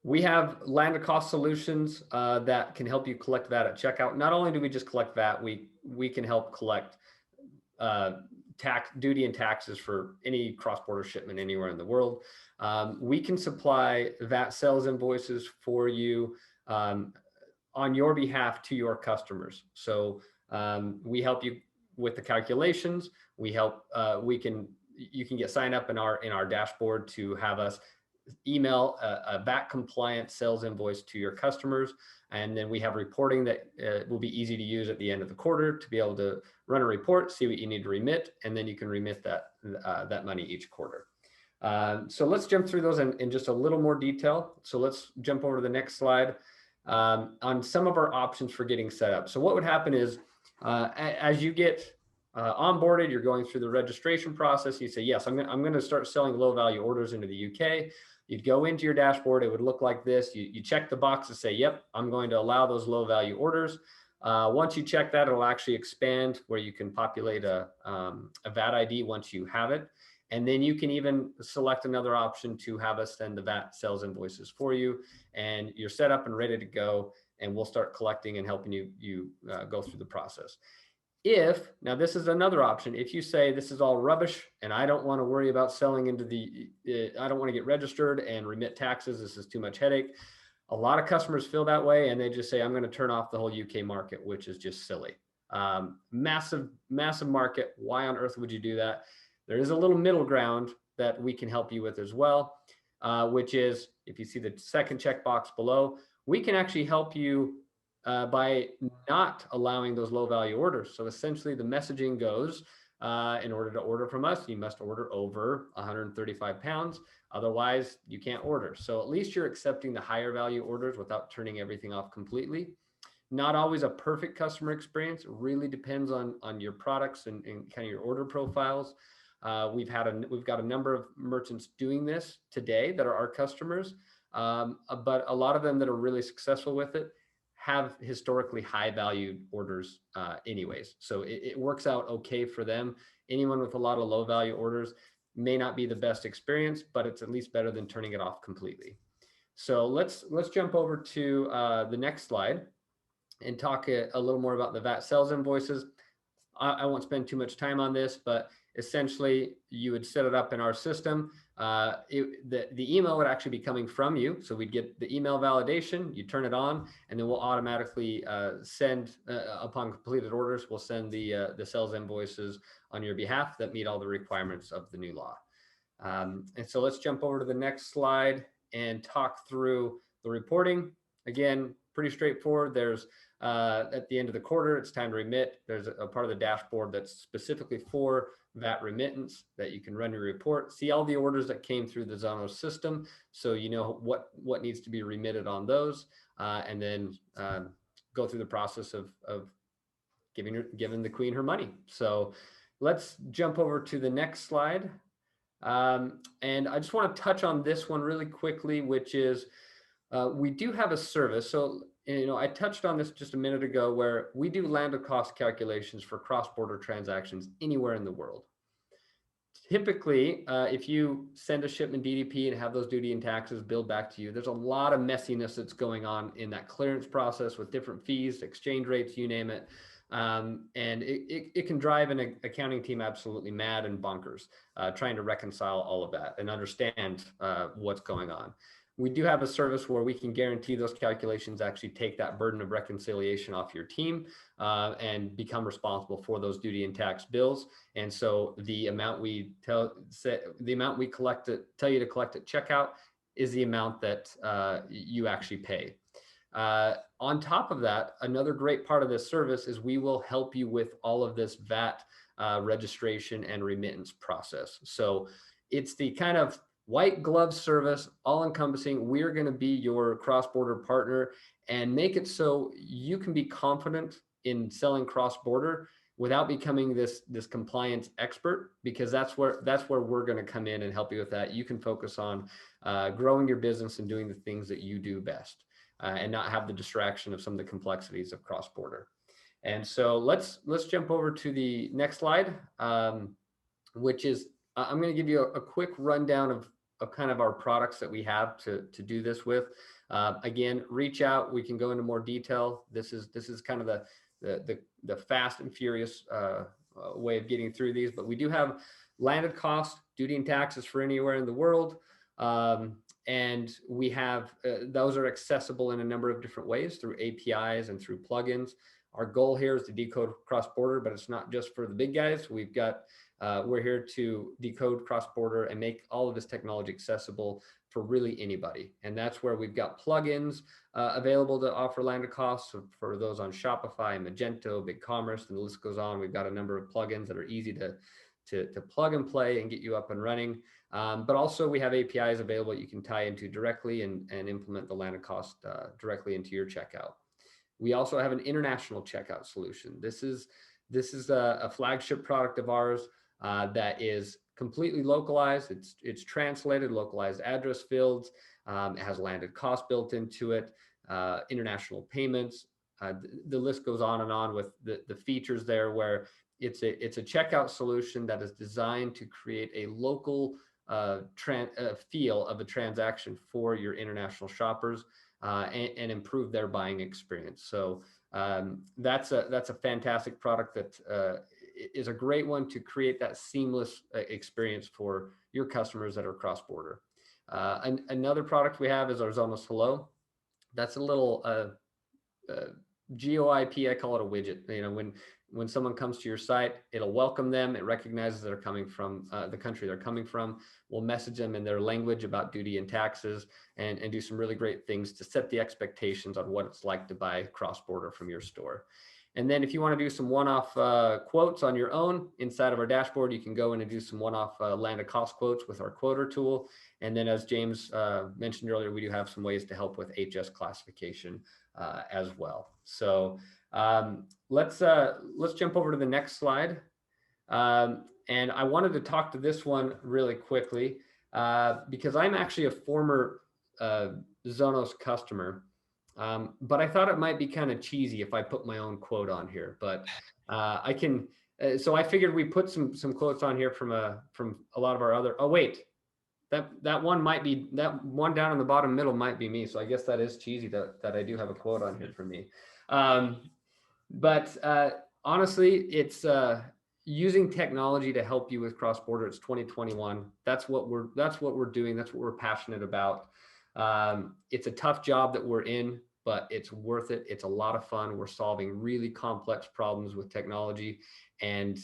we have landed cost solutions that can help you collect VAT at checkout. Not only do we just collect VAT, we can help collect tax, duty and taxes for any cross-border shipment anywhere in the world. We can supply VAT sales invoices for you on your behalf to your customers. So we help you with the calculations. We help. You can get signed up in our dashboard to have us email a VAT compliant sales invoice to your customers. And then we have reporting that will be easy to use at the end of the quarter to be able to run a report, see what you need to remit, and then you can remit that money each quarter. So let's jump through those in just a little more detail. So let's jump over to the next slide on some of our options for getting set up. So what would happen is as you get onboarded, you're going through the registration process. You say, yes, I'm going to start selling low value orders into the UK. You'd go into your dashboard. It would look like this. You check the box to say, yep, I'm going to allow those low value orders. Once you check that, it'll actually expand where you can populate a VAT ID once you have it. And then you can even select another option to have us send the VAT sales invoices for you. And you're set up and ready to go. And we'll start collecting and helping you go through the process. Now this is another option. If you say this is all rubbish and I don't want to worry about selling into I don't want to get registered and remit taxes, this is too much headache. A lot of customers feel that way and they just say, I'm going to turn off the whole UK market, which is just silly. Massive market. Why on earth would you do that? There is a little middle ground that we can help you with as well, which is if you see the second checkbox below, we can actually help you by not allowing those low value orders. So essentially the messaging goes, in order to order from us, you must order over 135 pounds. Otherwise you can't order. So at least you're accepting the higher value orders without turning everything off completely. Not always a perfect customer experience. It really depends on your products and kind of your order profiles. We've got a number of merchants doing this today that are our customers, but a lot of them that are really successful with it have historically high valued orders anyways. So it works out okay for them. Anyone with a lot of low value orders may not be the best experience, but it's at least better than turning it off completely. So let's jump over to the next slide and talk a little more about the VAT sales invoices. I won't spend too much time on this, but essentially you would set it up in our system. the email would actually be coming from you. So we'd get the email validation, you turn it on, and then we'll automatically send, upon completed orders, we'll send the sales invoices on your behalf that meet all the requirements of the new law. And so let's jump over to the next slide and talk through the reporting. Again, pretty straightforward. There's at the end of the quarter, it's time to remit. There's a part of the dashboard that's specifically for VAT remittance that you can run your report, see all the orders that came through the Zonos system, so you know what needs to be remitted on those, and then go through the process of giving the queen her money. So let's jump over to the next slide. And I just want to touch on this one really quickly, which is we do have a service. So, I touched on this just a minute ago, where we do landed cost calculations for cross-border transactions anywhere in the world. Typically, if you send a shipment DDP and have those duty and taxes billed back to you, there's a lot of messiness that's going on in that clearance process with different fees, exchange rates, you name it. And it can drive an accounting team absolutely mad and bonkers, trying to reconcile all of that and understand what's going on. We do have a service where we can guarantee those calculations actually take that burden of reconciliation off your team and become responsible for those duty and tax bills. And so the amount we tell you to collect at checkout is the amount that you actually pay. On top of that, another great part of this service is we will help you with all of this VAT registration and remittance process. So it's the kind of white glove service, all encompassing. We're going to be your cross-border partner and make it so you can be confident in selling cross-border without becoming this compliance expert, because that's where we're going to come in and help you with that. You can focus on growing your business and doing the things that you do best. And not have the distraction of some of the complexities of cross-border. And so let's jump over to the next slide, which is, I'm going to give you a quick rundown of kind of our products that we have to do this with. Again, reach out. We can go into more detail. This is kind of the fast and furious way of getting through these, but we do have landed cost, duty and taxes for anywhere in the world. And we have, those are accessible in a number of different ways through APIs and through plugins. Our goal here is to decode cross-border, but it's not just for the big guys. We're here to decode cross-border and make all of this technology accessible for really anybody. And that's where we've got plugins available to offer landed costs for those on Shopify, Magento, BigCommerce, and the list goes on. We've got a number of plugins that are easy to plug and play and get you up and running. But also we have APIs available you can tie into directly and implement the landed cost directly into your checkout. We also have an international checkout solution. This is a flagship product of ours that is completely localized. It's translated, localized address fields. It has landed cost built into it, international payments. The list goes on and on with the features there, where it's a checkout solution that is designed to create a local feel of a transaction for your international shoppers and improve their buying experience. So that's a fantastic product that is a great one to create that seamless experience for your customers that are cross-border. Another product we have is our Zonos Hello. That's a little GeoIP, I call it a widget. When someone comes to your site, it'll welcome them. It recognizes they're coming from the country they're coming from. We'll message them in their language about duty and taxes and do some really great things to set the expectations on what it's like to buy cross-border from your store. And then if you want to do some one-off quotes on your own inside of our dashboard, you can go in and do some one-off landed cost quotes with our quoter tool. And then as James mentioned earlier, we do have some ways to help with HS classification as well. So let's jump over to the next slide. And I wanted to talk to this one really quickly because I'm actually a former Zonos customer. But I thought it might be kind of cheesy if I put my own quote on here, but I can. So I figured we put some quotes on here from a lot of our other. Oh wait, that one might be, that one down in the bottom middle might be me. So I guess that is cheesy that I do have a quote on here for me. But honestly, it's using technology to help you with cross-border. It's 2021. That's what we're doing. That's what we're passionate about. It's a tough job that we're in, but it's worth it. It's a lot of fun. We're solving really complex problems with technology, and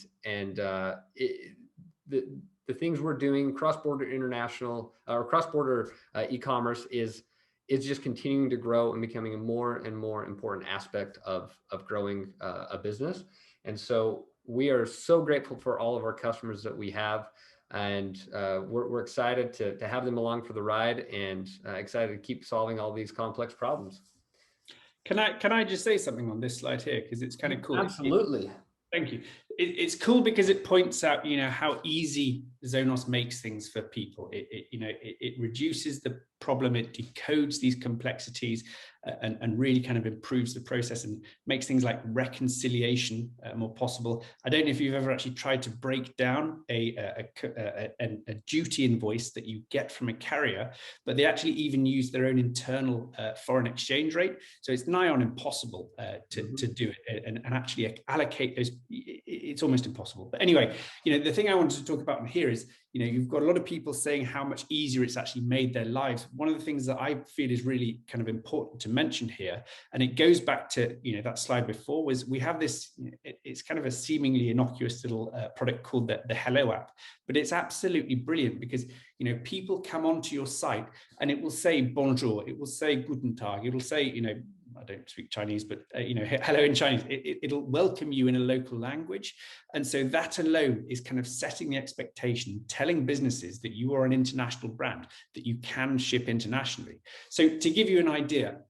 the things we're doing, cross-border international or cross-border e-commerce is just continuing to grow and becoming a more and more important aspect of growing a business. And so we are so grateful for all of our customers that we have, and we're excited to have them along for the ride, and excited to keep solving all these complex problems. Can I just say something on this slide here, because it's kind of cool. Absolutely. Thank you. It's cool because it points out, how easy Zonos makes things for people. It reduces the problem, it decodes these complexities, and really kind of improves the process and makes things like reconciliation more possible. I don't know if you've ever actually tried to break down a duty invoice that you get from a carrier, but they actually even use their own internal foreign exchange rate. So it's nigh on impossible to do it and actually allocate those. It's almost impossible. But anyway, the thing I wanted to talk about in here is, you've got a lot of people saying how much easier it's actually made their lives. One of the things that I feel is really kind of important to mention here, and it goes back to, that slide before, was we have this, it's kind of a seemingly innocuous little product called the Hello app, but it's absolutely brilliant because, people come onto your site and it will say bonjour, it will say guten tag, it will say, I don't speak Chinese, but hello in Chinese. It'll welcome you in a local language. And so that alone is kind of setting the expectation, telling businesses that you are an international brand, that you can ship internationally. So to give you an idea,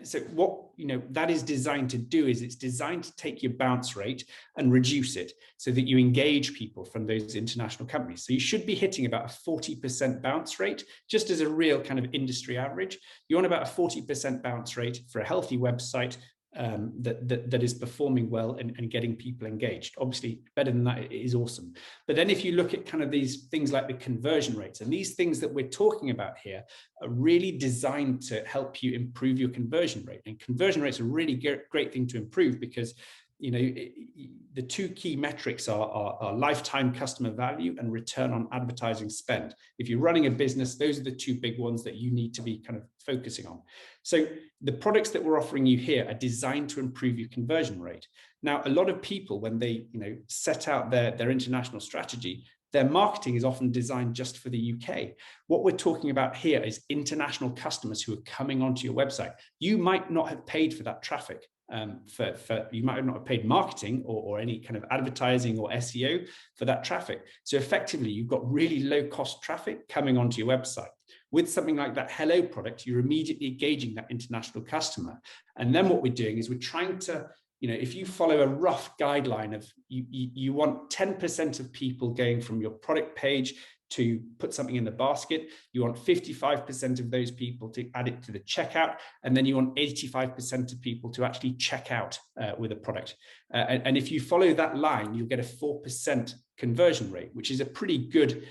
so what that is designed to do is it's designed to take your bounce rate and reduce it so that you engage people from those international companies. So you should be hitting about a 40% bounce rate, just as a real kind of industry average. You want about a 40% bounce rate for a healthy website that is performing well and getting people engaged. Obviously, better than that is awesome. But then if you look at kind of these things like the conversion rates, and these things that we're talking about here are really designed to help you improve your conversion rate. And conversion rates are a really great thing to improve because the two key metrics are lifetime customer value and return on advertising spend. If you're running a business, those are the two big ones that you need to be kind of focusing on. So the products that we're offering you here are designed to improve your conversion rate. Now, a lot of people, when they set out their international strategy, their marketing is often designed just for the UK. What we're talking about here is international customers who are coming onto your website. You might not have paid for that traffic. You might not have paid marketing or any kind of advertising or SEO for that traffic. So effectively, you've got really low cost traffic coming onto your website. With something like that Hello product, you're immediately engaging that international customer. And then what we're doing is we're trying to, if you follow a rough guideline of you want 10% of people going from your product page to put something in the basket, you want 55% of those people to add it to the checkout, and then you want 85% of people to actually check out with a product. And if you follow that line, you'll get a 4% conversion rate, which is a pretty good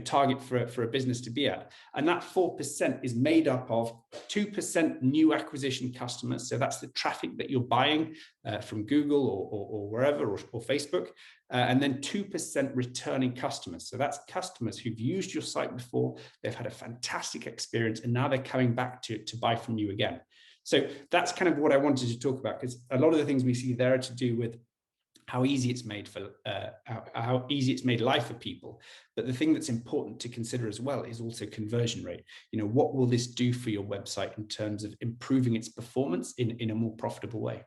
target for a business to be at. And that 4% is made up of 2% new acquisition customers. So that's the traffic that you're buying from Google or wherever, or Facebook. And then 2% returning customers. So that's customers who've used your site before, they've had a fantastic experience, and now they're coming back to buy from you again. So that's kind of what I wanted to talk about, because a lot of the things we see there are to do with how easy it's made life for people. But the thing that's important to consider as well is also conversion rate. What will this do for your website in terms of improving its performance in a more profitable way?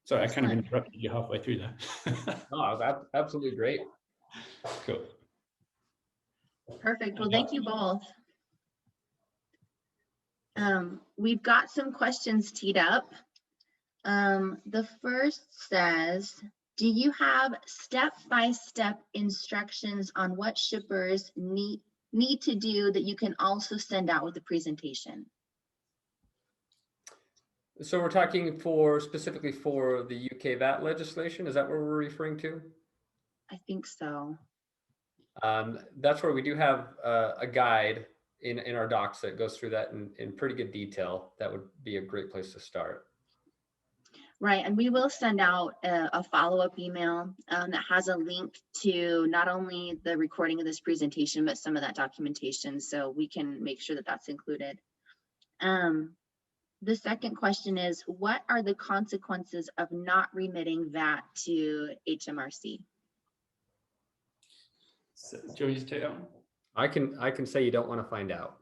Sorry, I kind of interrupted you halfway through there. No, that's absolutely great. Cool. Perfect. Well, thank you both. We've got some questions teed up. The first says, do you have step-by-step instructions on what shippers need to do that you can also send out with the presentation? So we're talking specifically for the UK VAT legislation. Is that what we're referring to? I think so. That's where we do have a guide in our docs that goes through that in pretty good detail. That would be a great place to start. Right, and we will send out a follow-up email that has a link to not only the recording of this presentation, but some of that documentation, so we can make sure that that's included. The second question is, what are the consequences of not remitting VAT to HMRC? So, do you want me to take that one? I can say you don't want to find out.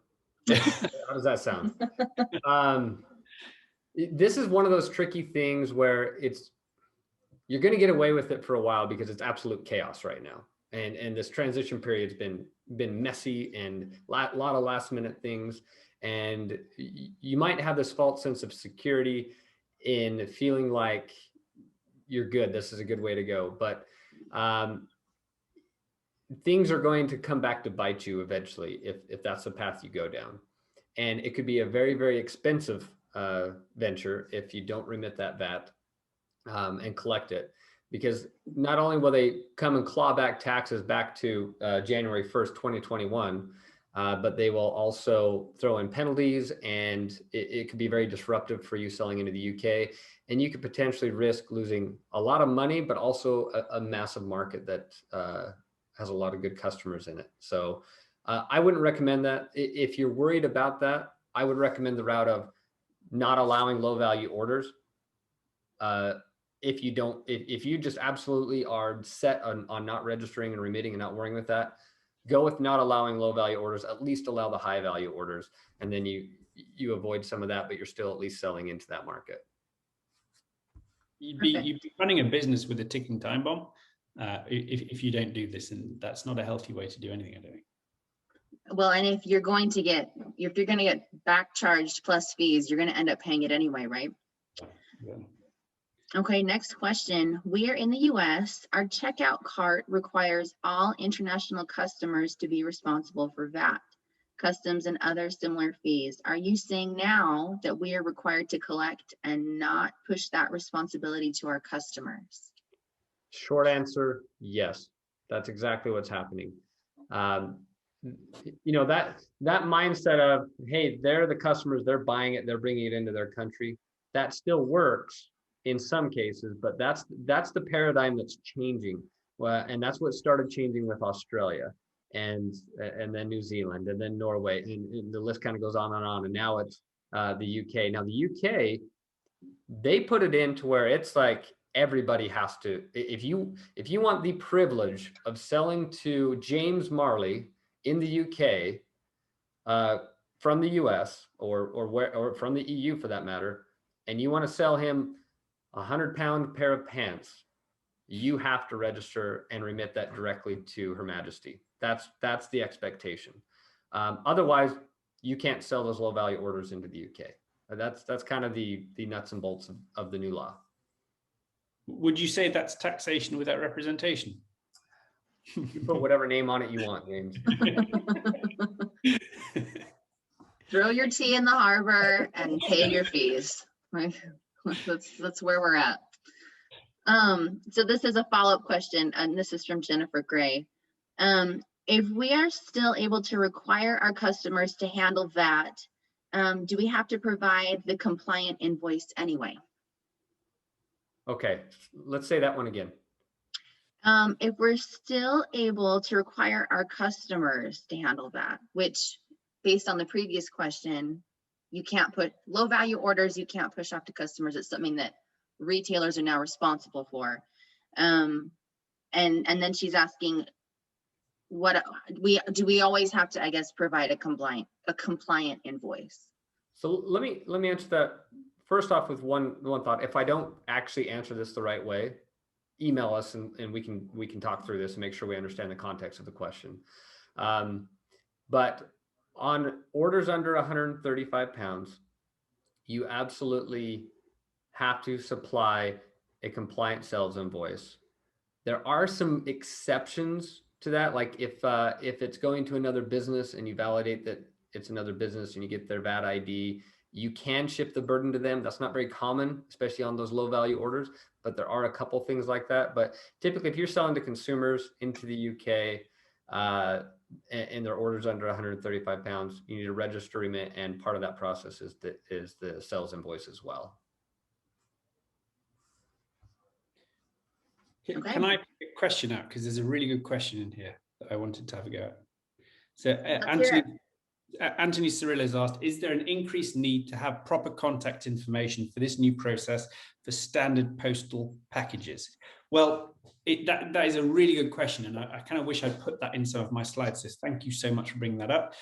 How does that sound? This is one of those tricky things where you're going to get away with it for a while because it's absolute chaos right now. And this transition period's been messy and lot of last minute things. And you might have this false sense of security in feeling like you're good. This is a good way to go. But things are going to come back to bite you eventually if that's the path you go down. And it could be a very, very expensive venture if you don't remit that VAT and collect it. Because not only will they come and claw back taxes back to January 1st, 2021, but they will also throw in penalties, and it could be very disruptive for you selling into the UK. And you could potentially risk losing a lot of money, but also a massive market that has a lot of good customers in it. So I wouldn't recommend that. If you're worried about that, I would recommend the route of not allowing low value orders. If you just absolutely are set on not registering and remitting and not worrying with that, go with not allowing low value orders, at least allow the high value orders. And then you avoid some of that, but you're still at least selling into that market. You'd be running a business with a ticking time bomb if you don't do this, and that's not a healthy way to do anything, I don't think. Well, and if you're going to get back charged plus fees, you're going to end up paying it anyway, right? Yeah. Okay, next question. We are in the US. Our checkout cart requires all international customers to be responsible for VAT, customs, and other similar fees. Are you saying now that we are required to collect and not push that responsibility to our customers? Short answer, yes. That's exactly what's happening. You know, that mindset of, hey, they're the customers, they're buying it, they're bringing it into their country, that still works in some cases, but that's the paradigm that's changing. Well, and that's what started changing with Australia and then New Zealand and then Norway, and the list kind of goes on and on. And now it's the UK. Now the UK, they put it in to where it's like everybody has to, if you want the privilege of selling to James Marley in the UK from the US or from the EU for that matter, and you want to sell him a 100-pound pair of pants, you have to register and remit that directly to Her Majesty. That's the expectation. Otherwise, you can't sell those low value orders into the UK. That's kind of the nuts and bolts of the new law. Would you say that's taxation without representation? You put whatever name on it you want, James. Throw your tea in the harbor and pay your fees. Right? That's where we're at. So this is a follow-up question, and this is from Jennifer Gray. If we are still able to require our customers to handle VAT, do we have to provide the compliant invoice anyway? Okay, let's say that one again. If we're still able to require our customers to handle that, which based on the previous question, you can't put low value orders, you can't push off to customers. It's something that retailers are now responsible for. And then she's asking, do we always have to, I guess, provide a compliant invoice? So let me answer that first off with one thought. If I don't actually answer this the right way, email us and we can talk through this and make sure we understand the context of the question. But on orders under 135 pounds, you absolutely have to supply a compliant sales invoice. There are some exceptions to that, like if it's going to another business and you validate that it's another business and you get their VAT ID, you can shift the burden to them. That's not very common, especially on those low value orders, but there are a couple things like that. But typically, if you're selling to consumers into the UK, and their orders under 135 pounds, you need to register remit, and part of that process is the sales invoice as well. Okay. Can I pick a question out? Because there's a really good question in here that I wanted to have a go at. So Anthony Cirillo has asked, is there an increased need to have proper contact information for this new process for standard postal packages? Well, that is a really good question, and I kind of wish I'd put that in some of my slides, so thank you so much for bringing that up.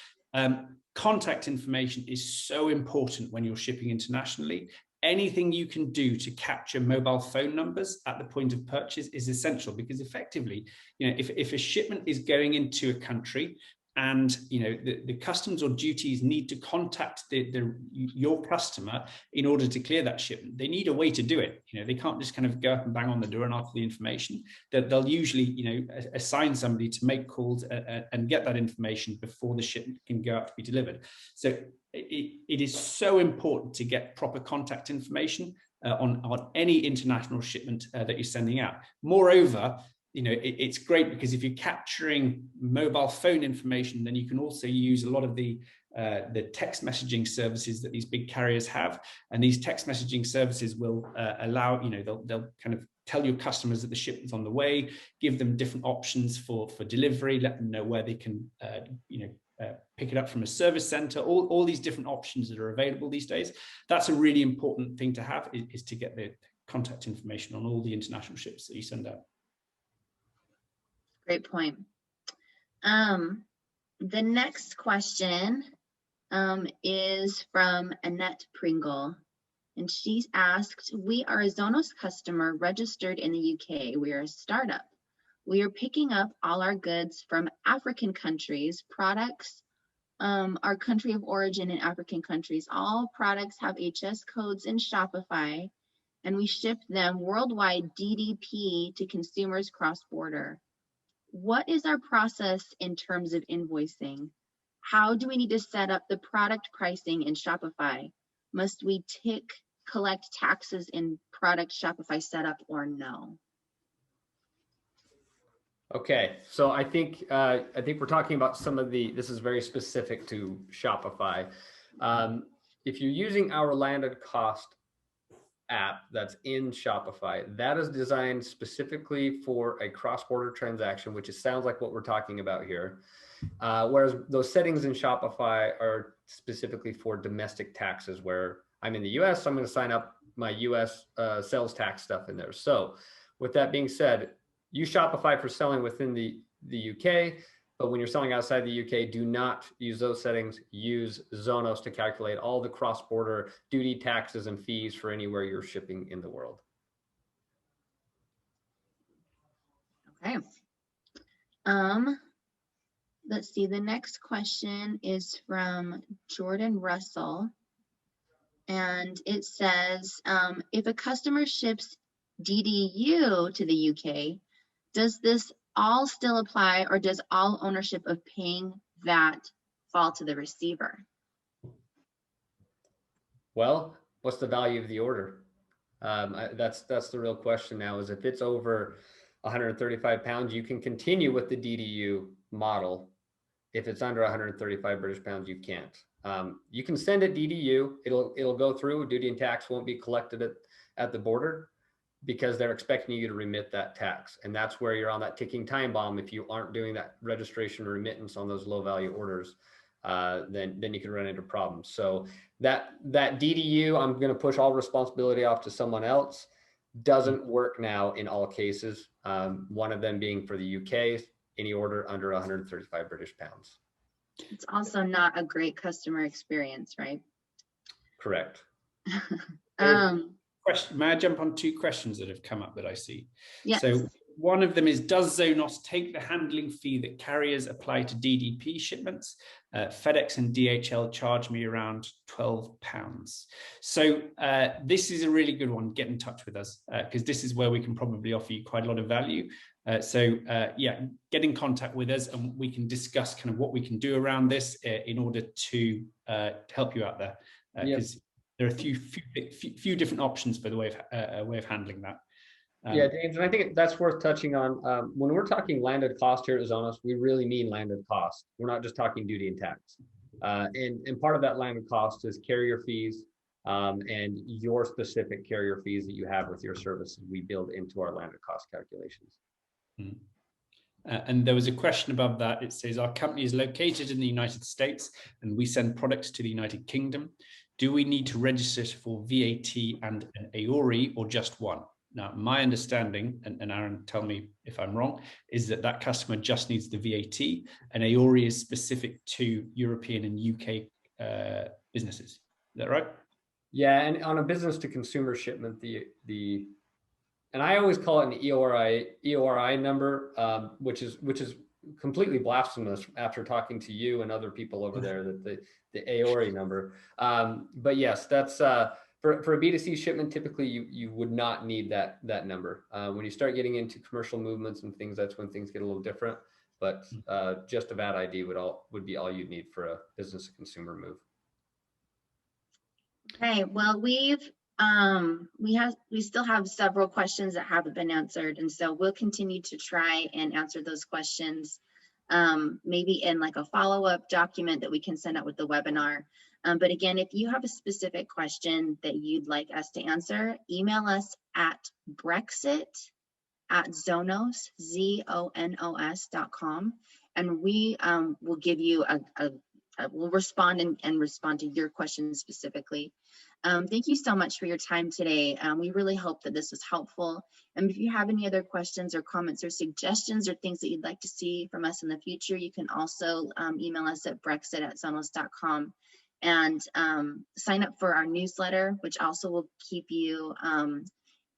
Contact information is so important when you're shipping internationally. Anything you can do to capture mobile phone numbers at the point of purchase is essential, because effectively, if a shipment is going into a country and the customs or duties need to contact your customer in order to clear that shipment, they need a way to do it. They can't just kind of go up and bang on the door and ask for the information. They'll usually assign somebody to make calls and get that information before the shipment can go out to be delivered. So it is so important to get proper contact information on any international shipment that you're sending out. Moreover, it's great because if you're capturing mobile phone information, then you can also use a lot of the text messaging services that these big carriers have. And these text messaging services will allow, they'll kind of tell your customers that the shipment's on the way, give them different options for delivery, let them know where they can, pick it up from a service center, all these different options that are available these days. That's a really important thing to have, is to get the contact information on all the international ships that you send out. Great point. The next question is from Annette Pringle, and she's asked, we are a Zonos customer registered in the UK. We are a startup. We are picking up all our goods from African countries, products, our country of origin in African countries. All products have HS codes in Shopify, and we ship them worldwide DDP to consumers cross-border. What is our process in terms of invoicing? How do we need to set up the product pricing in Shopify? Must we collect taxes in product Shopify setup or no? Okay, so I think we're talking about this is very specific to Shopify. If you're using our landed cost app that's in Shopify, that is designed specifically for a cross-border transaction, which sounds like what we're talking about here. Whereas those settings in Shopify are specifically for domestic taxes, where I'm in the US, so I'm going to sign up my US sales tax stuff in there. So with that being said, use Shopify for selling within the UK, but when you're selling outside the UK, do not use those settings. Use Zonos to calculate all the cross-border duty, taxes, and fees for anywhere you're shipping in the world. Okay. Let's see, the next question is from Jordan Russell, and it says, if a customer ships DDU to the UK, does this all still apply, or does all ownership of paying VAT fall to the receiver? Well, what's the value of the order? That's the real question now, is if it's over 135 pounds, you can continue with the DDU model. If it's under 135 British pounds, you can't. You can send it DDU, it'll go through, duty and tax won't be collected at the border, because they're expecting you to remit that tax. And that's where you're on that ticking time bomb. If you aren't doing that registration or remittance on those low value orders, then you can run into problems. So that DDU, I'm going to push all responsibility off to someone else, doesn't work now in all cases. One of them being for the UK, any order under 135 British pounds. It's also not a great customer experience, right? Correct. Question, may I jump on two questions that have come up that I see? Yes. So one of them is, does Zonos take the handling fee that carriers apply to DDP shipments? FedEx and DHL charge me around £12. So this is a really good one. Get in touch with us, because this is where we can probably offer you quite a lot of value. Yeah, get in contact with us and we can discuss kind of what we can do around this in order to help you out there. Because there are a few different options for the way of handling that. Yeah, James, and I think that's worth touching on. When we're talking landed cost here at Zonos, we really mean landed cost. We're not just talking duty and tax. And part of that landed cost is carrier fees and your specific carrier fees that you have with your services we build into our landed cost calculations. Mm. And there was a question above that. It says, our company is located in the United States and we send products to the United Kingdom. Do we need to register for VAT and an AORI or just one? Now, my understanding, and Aaron, tell me if I'm wrong, is that that customer just needs the VAT, and AORI is specific to European and UK businesses. Is that right? Yeah, and on a business to consumer shipment, and I always call it an EORI number, which is completely blasphemous after talking to you and other people over there, that the AORI number. But yes, that's for a B2C shipment. Typically, you would not need that number. When you start getting into commercial movements and things, that's when things get a little different. But just a VAT ID would be all you'd need for a business to consumer move. Okay, well, we still have several questions that haven't been answered, and so we'll continue to try and answer those questions, maybe in like a follow-up document that we can send out with the webinar. But again, if you have a specific question that you'd like us to answer, email us at Brexit@Zonos, ZONOS.com, and we will give you we'll respond and respond to your question specifically. Thank you so much for your time today. We really hope that this was helpful. And if you have any other questions or comments or suggestions or things that you'd like to see from us in the future, you can also email us at Brexit@Zonos.com and sign up for our newsletter, which also will keep you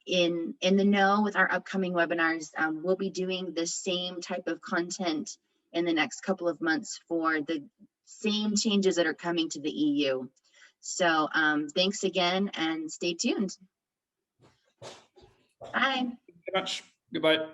in the know with our upcoming webinars. We'll be doing the same type of content in the next couple of months for the same changes that are coming to the EU. So thanks again and stay tuned. Bye. Thank you very much. Goodbye.